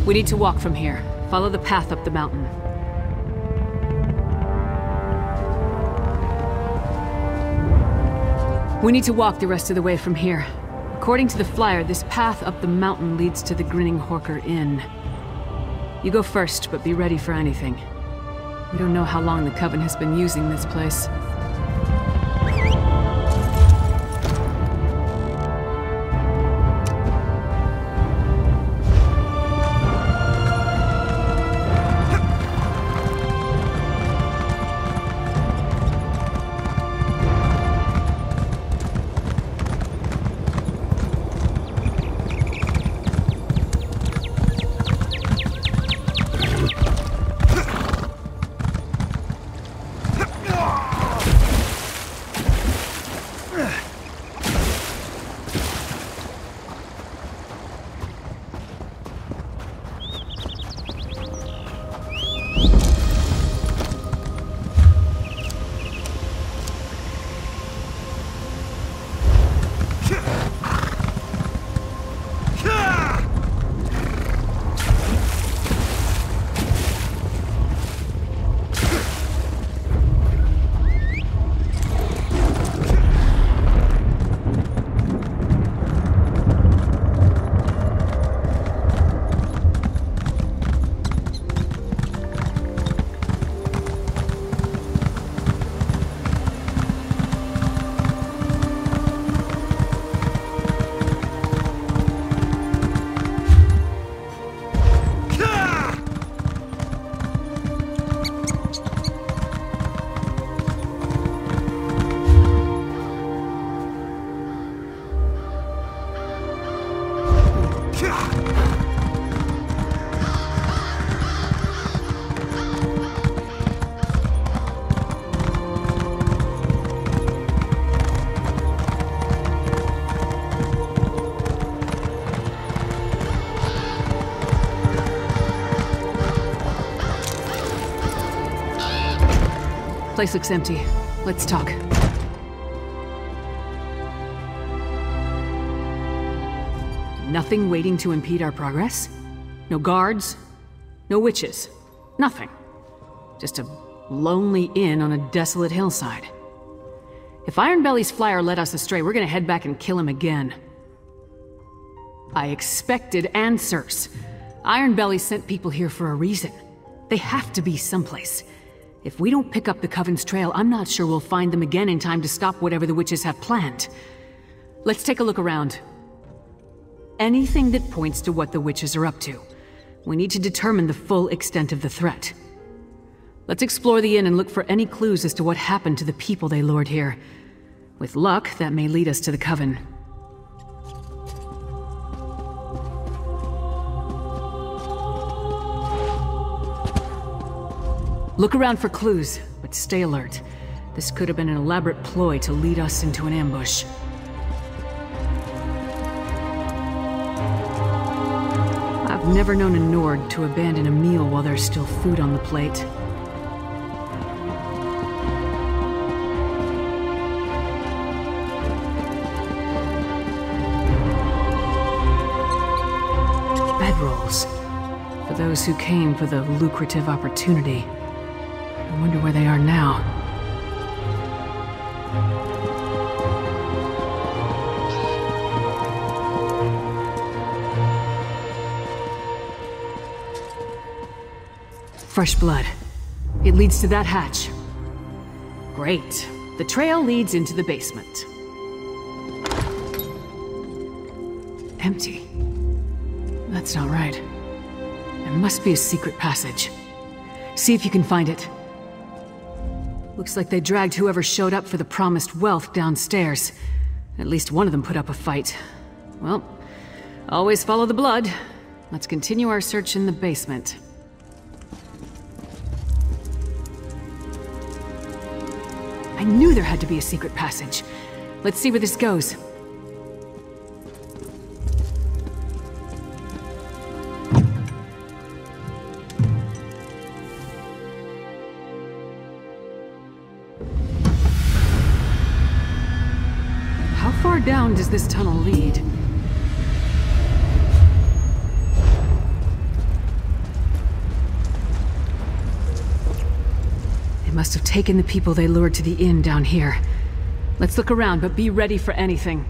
We need to walk from here. Follow the path up the mountain. We need to walk the rest of the way from here. According to the flyer, this path up the mountain leads to the Grinning Horker Inn. You go first, but be ready for anything. We don't know how long the Coven has been using this place. Place looks empty. Let's talk. Nothing waiting to impede our progress? No guards? No witches? Nothing. Just a lonely inn on a desolate hillside. If Ironbelly's flyer led us astray, we're gonna head back and kill him again. I expected answers. Ironbelly sent people here for a reason. They have to be someplace. If we don't pick up the Coven's trail, I'm not sure we'll find them again in time to stop whatever the witches have planned. Let's take a look around. Anything that points to what the witches are up to. We need to determine the full extent of the threat. Let's explore the inn and look for any clues as to what happened to the people they lured here. With luck, that may lead us to the Coven. Look around for clues, but stay alert. This could have been an elaborate ploy to lead us into an ambush. I've never known a Nord to abandon a meal while there's still food on the plate. Bedrolls. For those who came for the lucrative opportunity. I wonder where they are now. Fresh blood. It leads to that hatch. Great. The trail leads into the basement. Empty. That's not right. There must be a secret passage. See if you can find it. Looks like they dragged whoever showed up for the promised wealth downstairs. At least one of them put up a fight. Well, always follow the blood. Let's continue our search in the basement. I knew there had to be a secret passage. Let's see where this goes. How far down does this tunnel lead? must have taken the people they lured to the inn down here. Let's look around, but be ready for anything.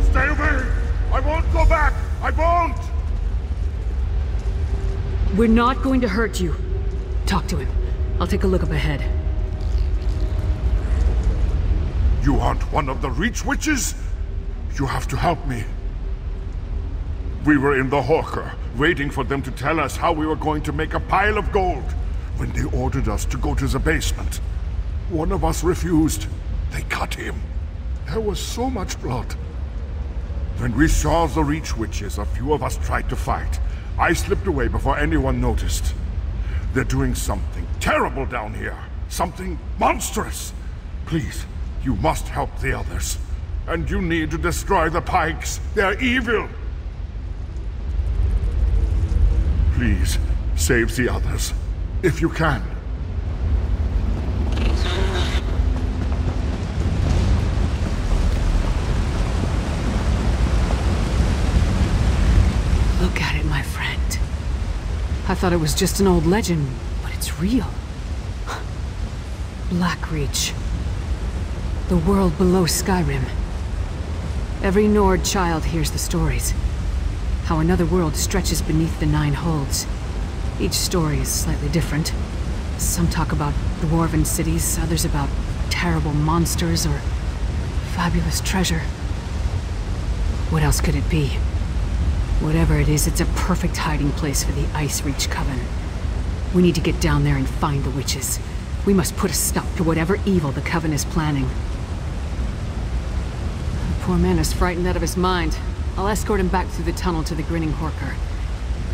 Stay away! I won't go back! I won't! We're not going to hurt you. Talk to him. I'll take a look up ahead. You aren't one of the Reach Witches? You have to help me. We were in the hawker, waiting for them to tell us how we were going to make a pile of gold, when they ordered us to go to the basement. One of us refused. They cut him. There was so much blood. When we saw the Reach Witches, a few of us tried to fight. I slipped away before anyone noticed. They're doing something terrible down here. Something monstrous. Please, you must help the others. And you need to destroy the Pikes. They're evil. Please, save the others. If you can. Look at it, my friend. I thought it was just an old legend, but it's real. Blackreach. The world below Skyrim. Every Nord child hears the stories. How another world stretches beneath the Nine Holds. Each story is slightly different. Some talk about dwarven cities, others about terrible monsters or fabulous treasure. What else could it be? Whatever it is, it's a perfect hiding place for the Ice Reach Coven. We need to get down there and find the witches. We must put a stop to whatever evil the Coven is planning. The poor man is frightened out of his mind. I'll escort him back through the tunnel to the Grinning Horker.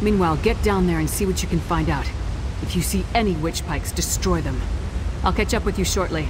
Meanwhile, get down there and see what you can find out. If you see any witch pikes, destroy them. I'll catch up with you shortly.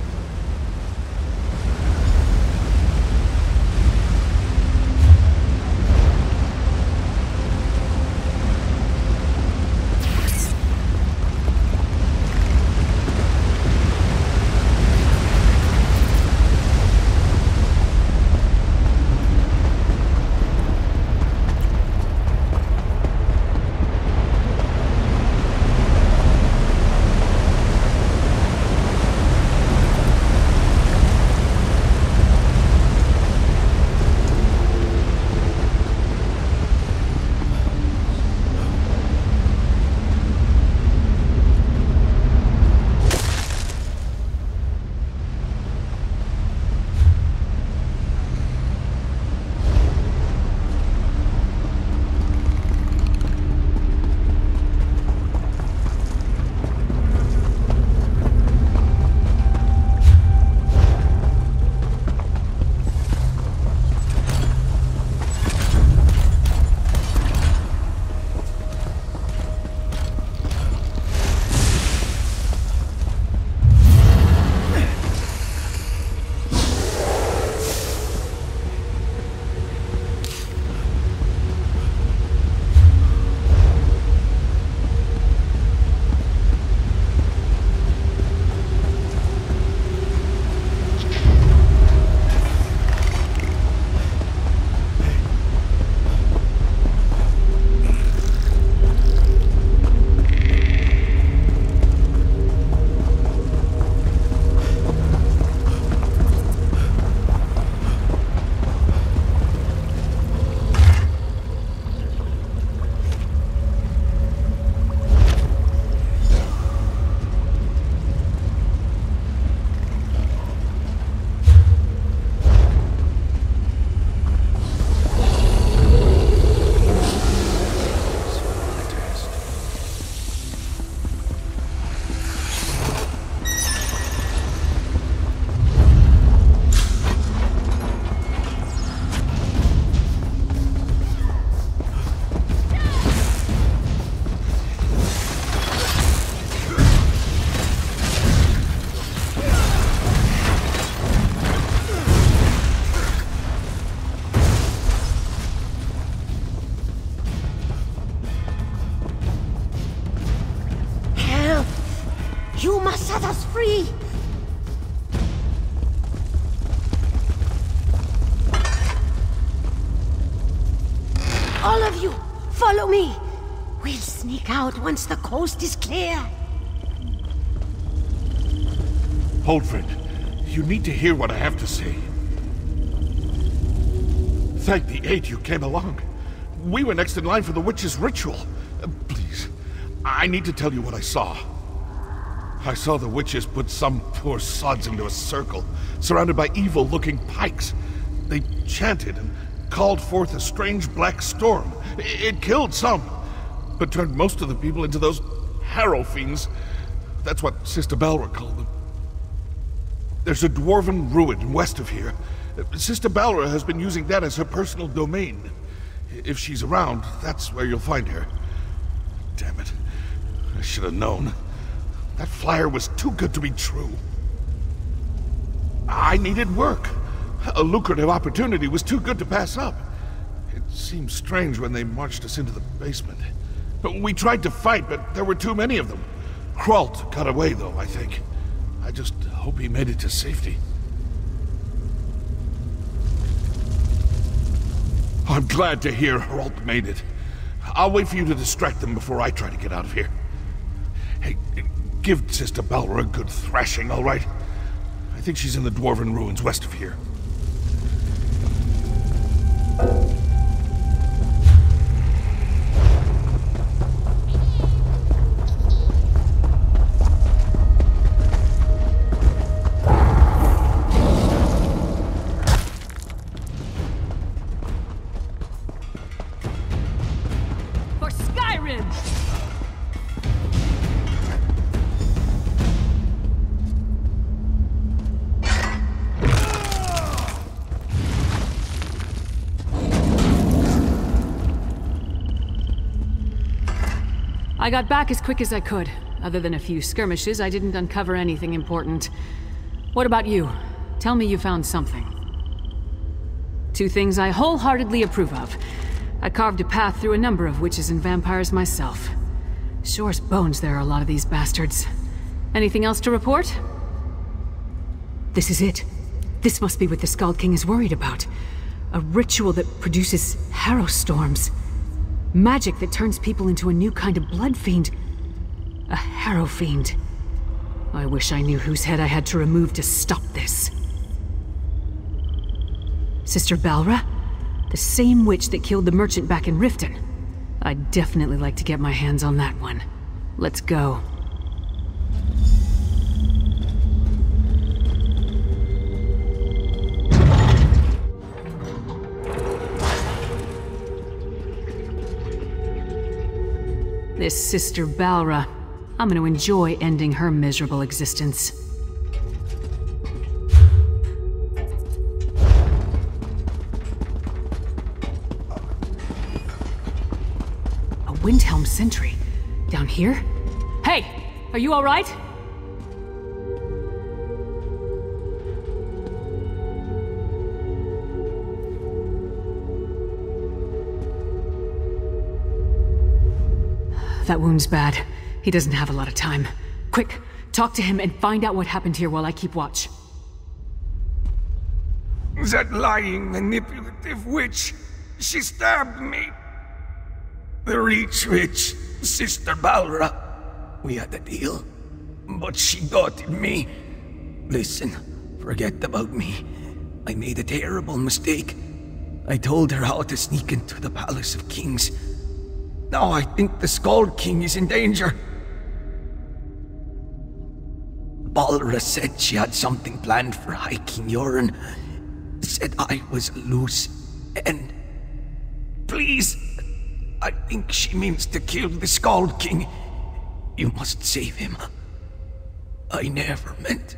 You must set us free! All of you, follow me! We'll sneak out once the coast is clear. Hold, friend. You need to hear what I have to say. Thank the 8 you came along. We were next in line for the witch's ritual. Please, I need to tell you what I saw. I saw the witches put some poor sods into a circle, surrounded by evil-looking pikes. They chanted and called forth a strange black storm. It killed some, but turned most of the people into those harrow fiends. That's what Sister Balra called them. There's a dwarven ruin west of here. Sister Balra has been using that as her personal domain. If she's around, that's where you'll find her. Damn it. I should have known. That flyer was too good to be true. I needed work. A lucrative opportunity was too good to pass up. It seemed strange when they marched us into the basement. We tried to fight, but there were too many of them. Kralt got away, though, I think. I just hope he made it to safety. I'm glad to hear Hralt made it. I'll wait for you to distract them before I try to get out of here. Hey, give Sister Balra a good thrashing, all right? I think she's in the dwarven ruins west of here. I got back as quick as I could. Other than a few skirmishes, I didn't uncover anything important. What about you? Tell me you found something. 2 things I wholeheartedly approve of. I carved a path through a number of witches and vampires myself. Sure's bones there are a lot of these bastards. Anything else to report? This is it. This must be what the Skald King is worried about. A ritual that produces harrow storms. Magic that turns people into a new kind of blood fiend. A harrow fiend. I wish I knew whose head I had to remove to stop this. Sister Balra? The same witch that killed the merchant back in Riften. I'd definitely like to get my hands on that one. Let's go. This Sister Balra, I'm going to enjoy ending her miserable existence. A Windhelm sentry? Down here? Hey! Are you alright? That wound's bad. He doesn't have a lot of time. Quick, talk to him and find out what happened here while I keep watch. That lying, manipulative witch, she stabbed me. The Reach Witch, Sister Balra. We had a deal, but she doubted me. Listen, forget about me. I made a terrible mistake. I told her how to sneak into the Palace of Kings. Now I think the Skald King is in danger. Balra said she had something planned for High King Yoren. Said I was a loose end. Please, I think she means to kill the Skald King. You must save him. I never meant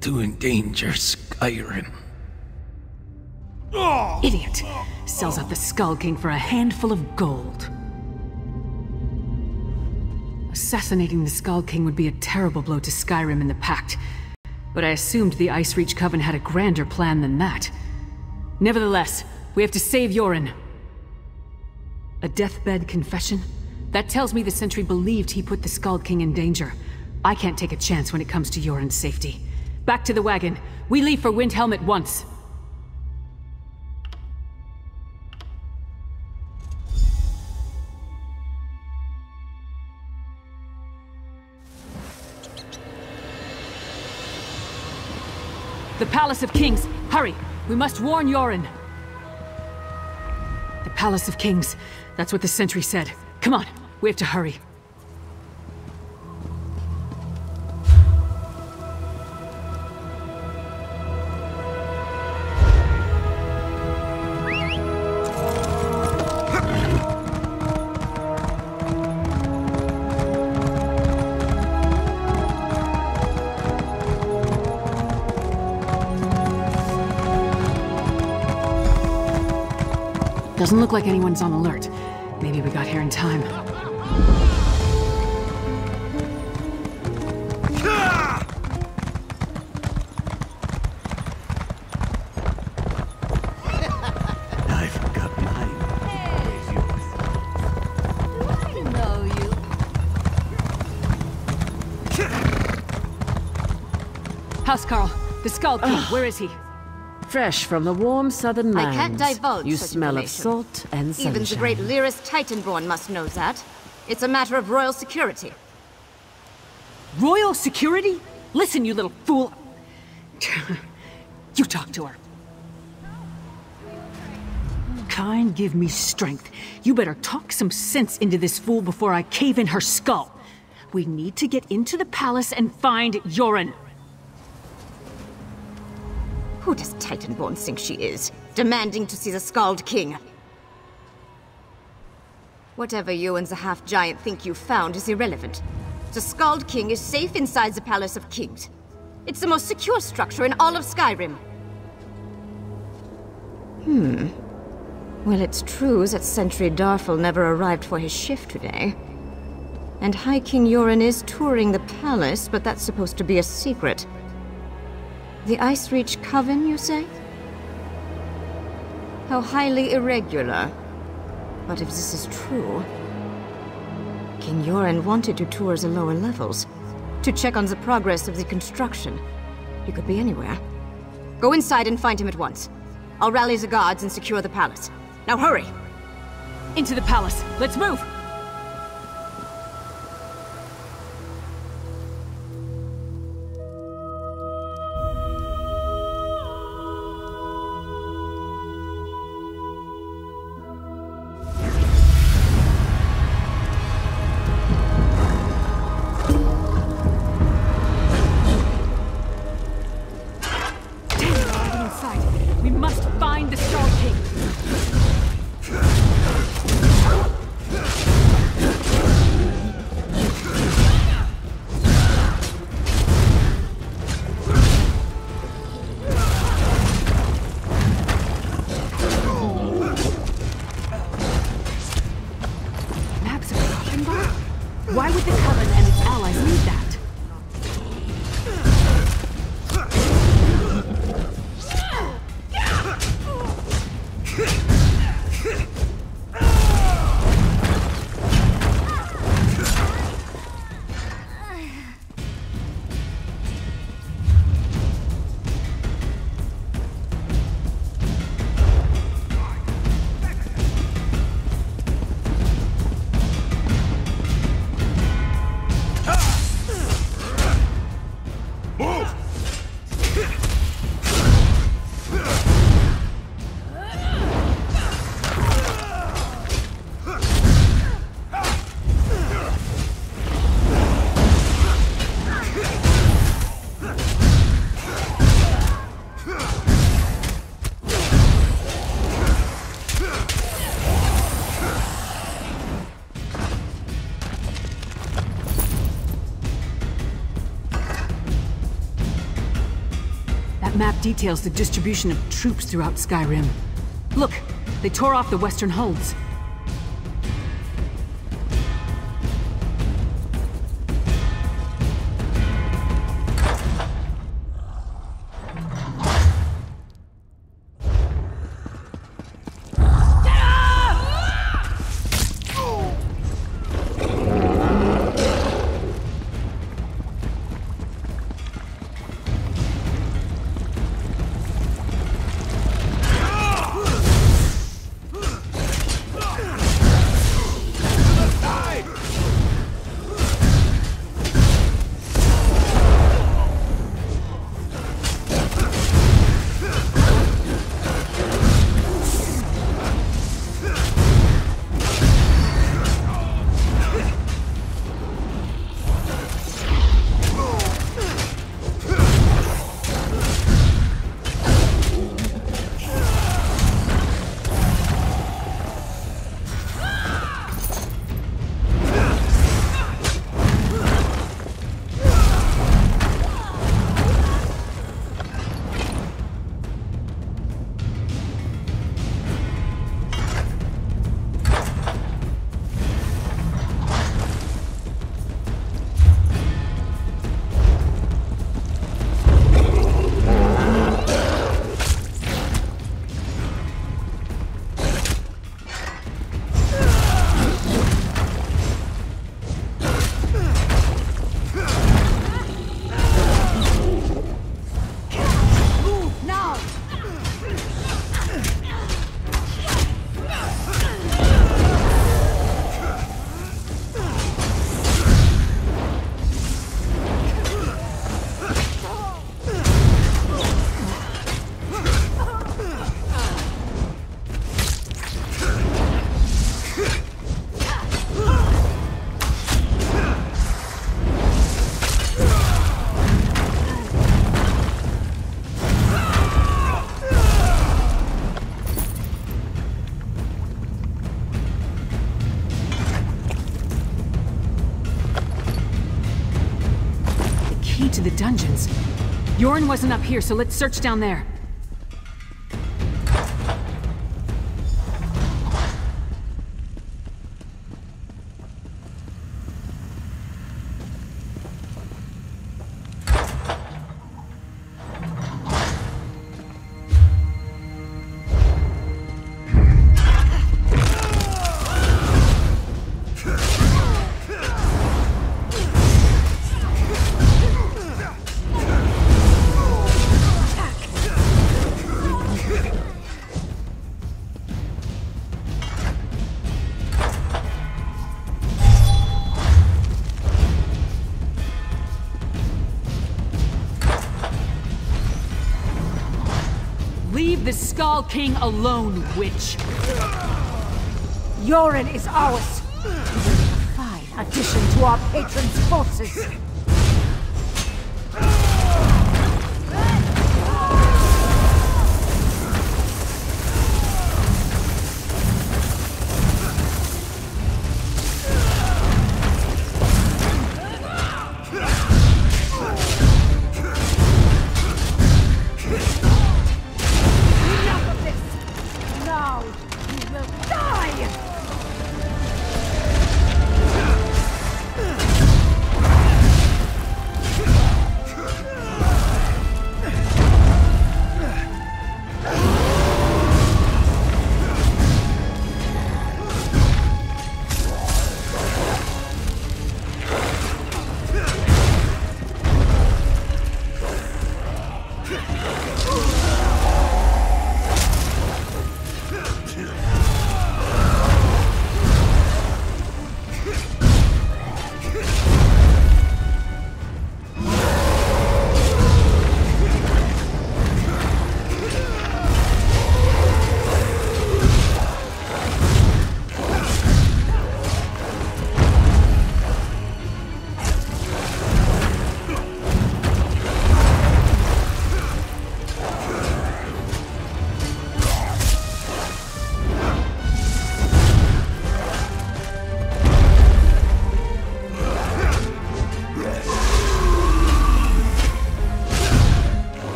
to endanger Skyrim. Idiot! Sells out the Skald King for a handful of gold. Assassinating the Skald King would be a terrible blow to Skyrim and the Pact, but I assumed the Ice Reach Coven had a grander plan than that. Nevertheless, we have to save Yoren. A deathbed confession? That tells me the sentry believed he put the Skald King in danger. I can't take a chance when it comes to Yoren's safety. Back to the wagon. We leave for Windhelm at once. The Palace of Kings! Hurry! We must warn Yoren! The Palace of Kings. That's what the sentry said. Come on, we have to hurry. Doesn't look like anyone's on alert. Maybe we got here in time. I forgot mine. Where's yours? I know you. Housecarl, the Skull King, where is he? Fresh from the warm southern lands. I can't divulge You such smell of information. salt and sunshine. Even the great lyrist Titanborn must know that. It's a matter of royal security. Royal security? Listen, you little fool. You talk to her. Kind, give me strength. You better talk some sense into this fool before I cave in her skull. We need to get into the palace and find Yoren. Who does Titanborn think she is? Demanding to see the Scald King. Whatever you and the half-giant think you found is irrelevant. The Scald King is safe inside the Palace of Kings. It's the most secure structure in all of Skyrim. Well, it's true that Sentry Darfel never arrived for his shift today. And High King Yoren is touring the palace, but that's supposed to be a secret. The Ice Reach Coven, you say? How highly irregular. But if this is true... King Yoren wanted to tour the lower levels, to check on the progress of the construction. He could be anywhere. Go inside and find him at once. I'll rally the guards and secure the palace. Now hurry! Into the palace. Let's move! We must find the Skull King. Maps of Coven? Why would the Coven and its allies need that? Map details the distribution of troops throughout Skyrim. Look, they tore off the western holds. to the dungeons. Yorn wasn't up here, so let's search down there. Leave the Skull King alone, witch! Yorin is ours! He will be a fine addition to our patron's forces!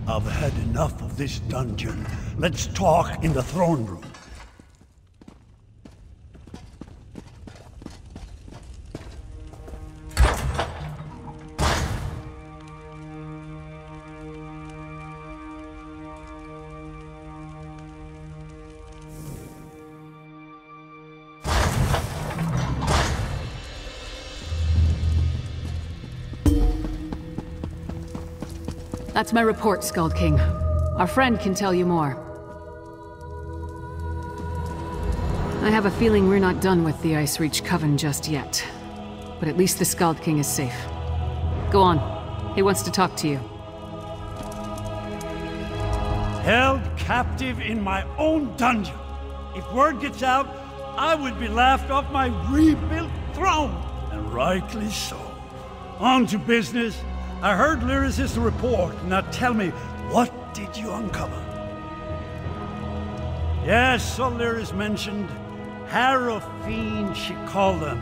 I've had enough of this dungeon. Let's talk in the throne room. That's my report, Skald King. Our friend can tell you more. I have a feeling we're not done with the Ice Reach Coven just yet. But at least the Skald King is safe. Go on. He wants to talk to you. Held captive in my own dungeon. If word gets out, I would be laughed off my rebuilt throne. And rightly so. On to business. I heard Lyris' report. Now tell me, what did you uncover? Yes, so Lyris mentioned Harrow Fiend, she called them.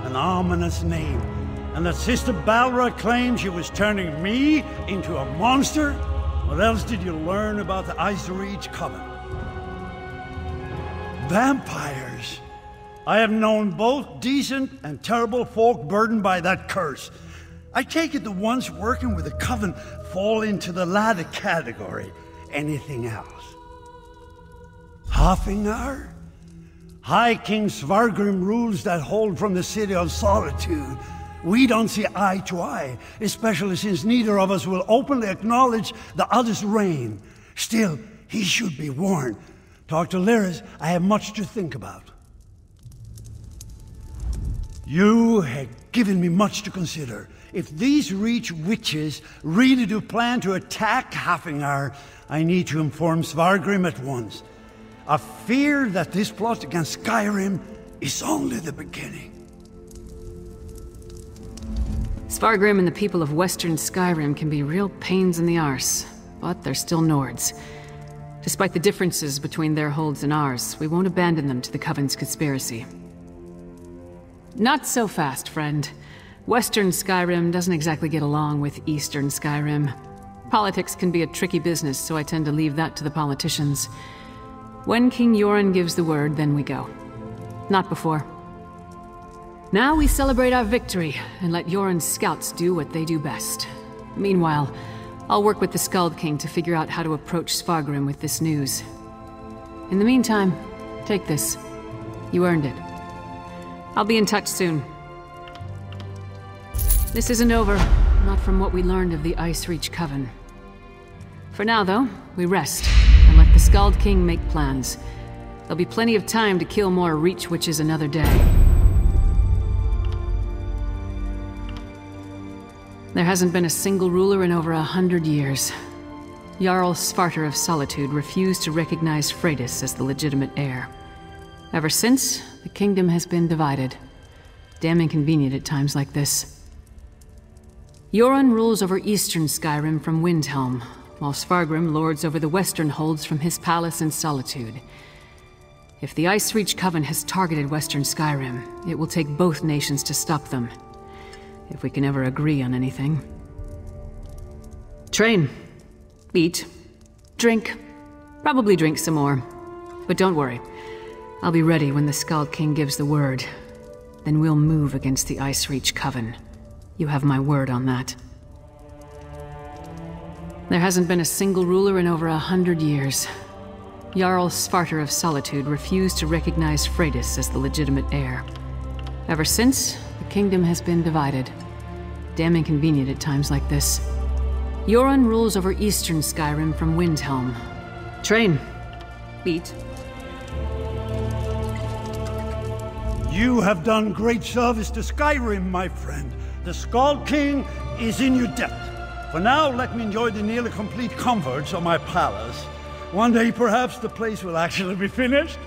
An ominous name. And that Sister Balra claimed she was turning me into a monster? What else did you learn about the Ice Reach Coven? Vampires. I have known both decent and terrible folk burdened by that curse. I take it the ones working with the Coven fall into the latter category. Anything else? Hafengar? High King Svargrim rules that hold from the City of Solitude. We don't see eye to eye, especially since neither of us will openly acknowledge the other's reign. Still, he should be warned. Talk to Lyris. I have much to think about. You have given me much to consider. If these Reach witches really do plan to attack Hafengar, I need to inform Svargrim at once. I fear that this plot against Skyrim is only the beginning. Svargrim and the people of Western Skyrim can be real pains in the arse, but they're still Nords. Despite the differences between their holds and ours, we won't abandon them to the Coven's conspiracy. Not so fast, friend. Western Skyrim doesn't exactly get along with Eastern Skyrim. Politics can be a tricky business, so I tend to leave that to the politicians. When King Yoren gives the word, then we go. Not before. Now we celebrate our victory, and let Yoren's scouts do what they do best. Meanwhile, I'll work with the Skald King to figure out how to approach Svargrim with this news. In the meantime, take this. You earned it. I'll be in touch soon. This isn't over, not from what we learned of the Ice Reach Coven. For now, though, we rest, and let the Skald King make plans. There'll be plenty of time to kill more Reach witches another day. There hasn't been a single ruler in over 100 years. Jarl Svarter of Solitude refused to recognize Freydis as the legitimate heir. Ever since, the kingdom has been divided. Damn inconvenient at times like this. Yoren rules over eastern Skyrim from Windhelm, while Svargrim lords over the western holds from his palace in Solitude. If the Ice Reach Coven has targeted western Skyrim, it will take both nations to stop them. If we can ever agree on anything. Train. Eat. Drink. Probably drink some more. But don't worry. I'll be ready when the Skald King gives the word. Then we'll move against the Ice Reach Coven. You have my word on that. There hasn't been a single ruler in over 100 years. Jarl Svarter of Solitude refused to recognize Freydis as the legitimate heir. Ever since, the kingdom has been divided. Damn inconvenient at times like this. Yoren rules over eastern Skyrim from Windhelm. Train. Eat. You have done great service to Skyrim, my friend. The Skald King is in your debt. For now, let me enjoy the nearly complete comforts of my palace. One day, perhaps, the place will actually be finished.